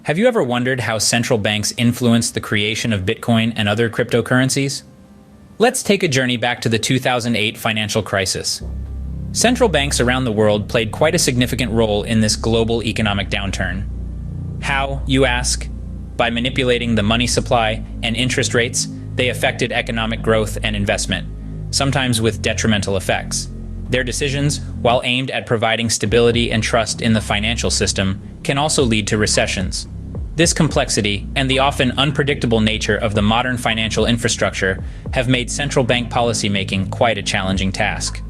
Have you ever wondered how central banks influence the creation of Bitcoin and other cryptocurrencies? Let's take a journey back to the 2008 financial crisis. Central banks around the world played quite a significant role in this global economic downturn. How, you ask? By manipulating the money supply and interest rates, they affected economic growth and investment, sometimes with detrimental effects. Their decisions, while aimed at providing stability and trust in the financial system, can also lead to recessions. This complexity and the often unpredictable nature of the modern financial infrastructure have made central bank policymaking quite a challenging task.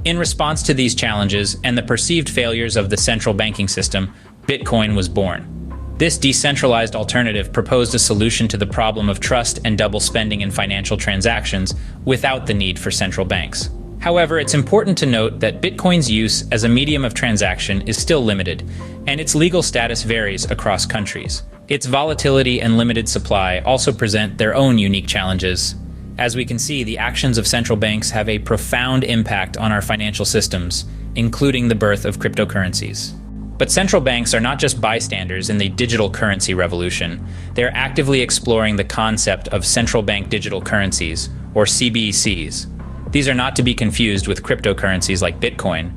In response to these challenges and the perceived failures of the central banking system, Bitcoin was born. This decentralized alternative proposed a solution to the problem of trust and double spending in financial transactions without the need for central banks. However, it's important to note that Bitcoin's use as a medium of transaction is still limited, and its legal status varies across countries. Its volatility and limited supply also present their own unique challenges. As we can see, the actions of central banks have a profound impact on our financial systems, including the birth of cryptocurrencies. But central banks are not just bystanders in the digital currency revolution. They are actively exploring the concept of central bank digital currencies, or CBDCs. These are not to be confused with cryptocurrencies like Bitcoin.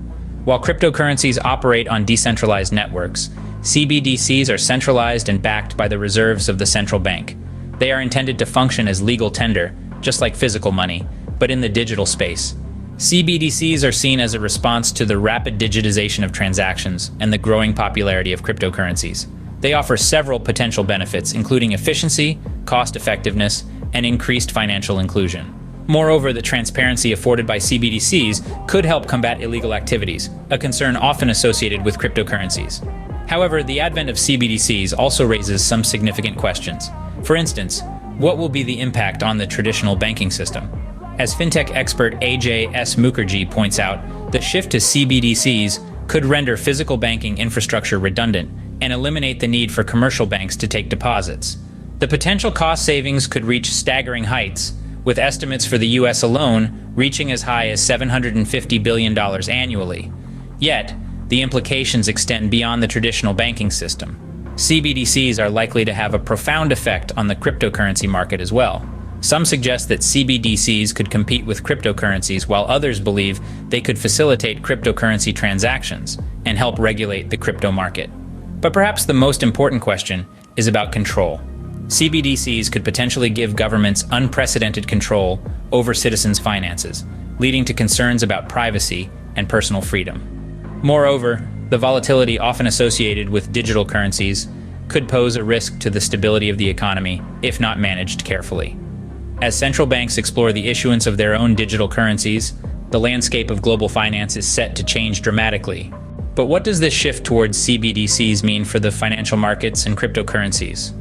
While cryptocurrencies operate on decentralized networks, CBDCs are centralized and backed by the reserves of the central bank. They are intended to function as legal tender, just like physical money, but in the digital space. CBDCs are seen as a response to the rapid digitization of transactions and the growing popularity of cryptocurrencies. They offer several potential benefits, including efficiency, cost-effectiveness, and increased financial inclusion. Moreover, the transparency afforded by CBDCs could help combat illegal activities, a concern often associated with cryptocurrencies. However, the advent of CBDCs also raises some significant questions. For instance, what will be the impact on the traditional banking system? As fintech expert AJ S. Mukherjee points out, the shift to CBDCs could render physical banking infrastructure redundant and eliminate the need for commercial banks to take deposits. The potential cost savings could reach staggering heights, with estimates for the US alone reaching as high as $750 billion annually. Yet, the implications extend beyond the traditional banking system. CBDCs are likely to have a profound effect on the cryptocurrency market as well. Some suggest that CBDCs could compete with cryptocurrencies, while others believe they could facilitate cryptocurrency transactions and help regulate the crypto market. But perhaps the most important question is about control. CBDCs could potentially give governments unprecedented control over citizens' finances, leading to concerns about privacy and personal freedom. Moreover, the volatility often associated with digital currencies could pose a risk to the stability of the economy if not managed carefully. As central banks explore the issuance of their own digital currencies, the landscape of global finance is set to change dramatically. But what does this shift towards CBDCs mean for the financial markets and cryptocurrencies?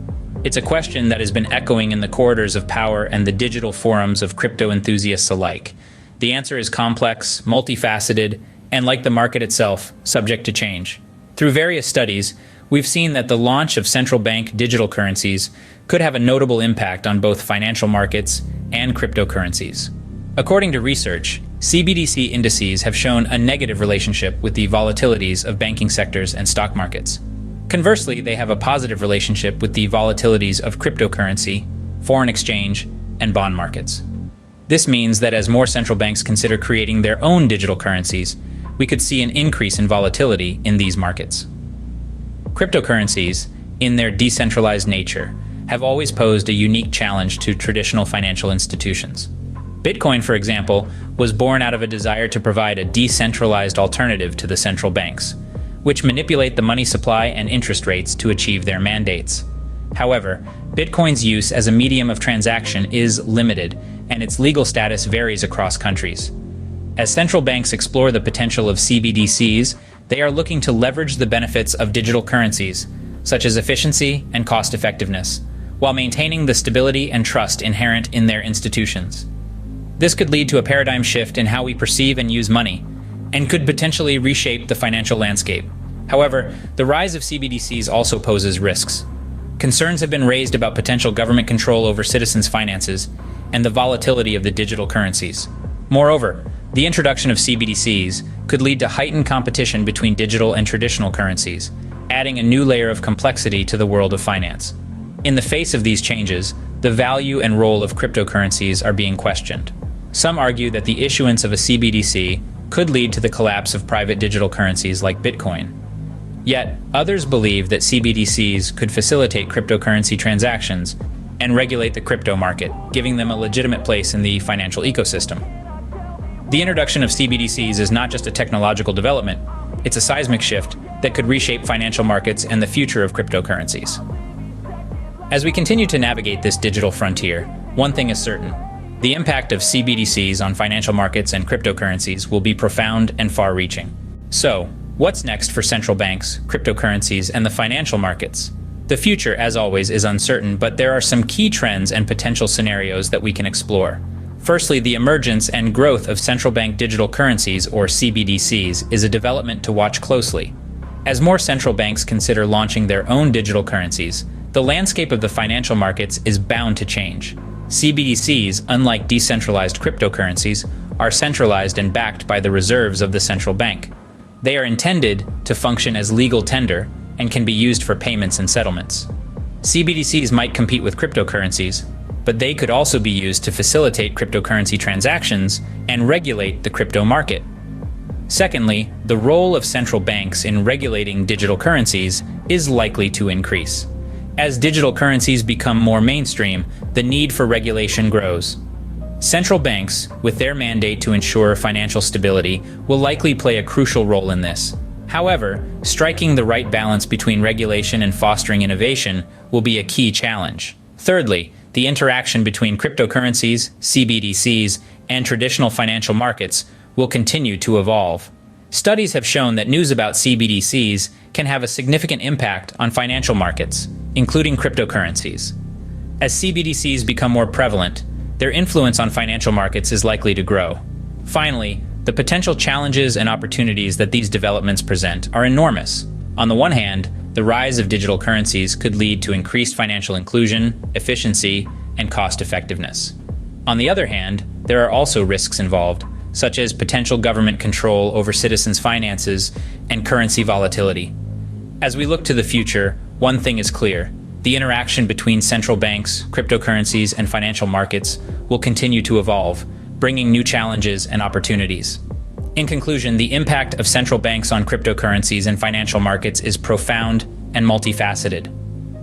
It's a question that has been echoing in the corridors of power and the digital forums of crypto enthusiasts alike. The answer is complex, multifaceted, and like the market itself, subject to change. Through various studies, we've seen that the launch of central bank digital currencies could have a notable impact on both financial markets and cryptocurrencies. According to research, CBDC indices have shown a negative relationship with the volatilities of banking sectors and stock markets. Conversely, they have a positive relationship with the volatilities of cryptocurrency, foreign exchange, and bond markets. This means that as more central banks consider creating their own digital currencies, we could see an increase in volatility in these markets. Cryptocurrencies, in their decentralized nature, have always posed a unique challenge to traditional financial institutions. Bitcoin, for example, was born out of a desire to provide a decentralized alternative to the central banks, which manipulate the money supply and interest rates to achieve their mandates. However, Bitcoin's use as a medium of transaction is limited, and its legal status varies across countries. As central banks explore the potential of CBDCs, they are looking to leverage the benefits of digital currencies, such as efficiency and cost-effectiveness, while maintaining the stability and trust inherent in their institutions. This could lead to a paradigm shift in how we perceive and use money, and could potentially reshape the financial landscape. However, the rise of CBDCs also poses risks. Concerns have been raised about potential government control over citizens' finances and the volatility of the digital currencies. Moreover, the introduction of CBDCs could lead to heightened competition between digital and traditional currencies, adding a new layer of complexity to the world of finance. In the face of these changes, the value and role of cryptocurrencies are being questioned. Some argue that the issuance of a CBDC could lead to the collapse of private digital currencies like Bitcoin. Yet, others believe that CBDCs could facilitate cryptocurrency transactions and regulate the crypto market, giving them a legitimate place in the financial ecosystem. The introduction of CBDCs is not just a technological development, it's a seismic shift that could reshape financial markets and the future of cryptocurrencies. As we continue to navigate this digital frontier, one thing is certain: the impact of CBDCs on financial markets and cryptocurrencies will be profound and far-reaching. So, what's next for central banks, cryptocurrencies, and the financial markets? The future, as always, is uncertain, but there are some key trends and potential scenarios that we can explore. Firstly, the emergence and growth of central bank digital currencies, or CBDCs, is a development to watch closely. As more central banks consider launching their own digital currencies, the landscape of the financial markets is bound to change. CBDCs, unlike decentralized cryptocurrencies, are centralized and backed by the reserves of the central bank. They are intended to function as legal tender and can be used for payments and settlements. CBDCs might compete with cryptocurrencies, but they could also be used to facilitate cryptocurrency transactions and regulate the crypto market. Secondly, the role of central banks in regulating digital currencies is likely to increase. As digital currencies become more mainstream, the need for regulation grows. Central banks, with their mandate to ensure financial stability, will likely play a crucial role in this. However, striking the right balance between regulation and fostering innovation will be a key challenge. Thirdly, the interaction between cryptocurrencies, CBDCs, and traditional financial markets will continue to evolve. Studies have shown that news about CBDCs can have a significant impact on financial markets, including cryptocurrencies. As CBDCs become more prevalent, their influence on financial markets is likely to grow. Finally, the potential challenges and opportunities that these developments present are enormous. On the one hand, the rise of digital currencies could lead to increased financial inclusion, efficiency, and cost-effectiveness. On the other hand, there are also risks involved, such as potential government control over citizens' finances and currency volatility. As we look to the future, one thing is clear: the interaction between central banks, cryptocurrencies, and financial markets will continue to evolve, bringing new challenges and opportunities. In conclusion, the impact of central banks on cryptocurrencies and financial markets is profound and multifaceted.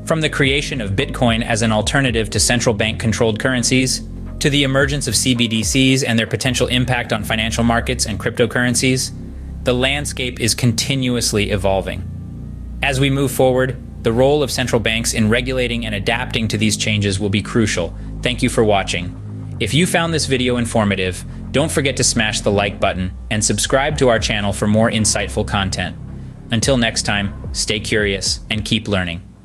From the creation of Bitcoin as an alternative to central bank-controlled currencies, to the emergence of CBDCs and their potential impact on financial markets and cryptocurrencies, the landscape is continuously evolving. As we move forward, the role of central banks in regulating and adapting to these changes will be crucial. Thank you for watching. If you found this video informative, don't forget to smash the like button and subscribe to our channel for more insightful content. Until next time, stay curious and keep learning.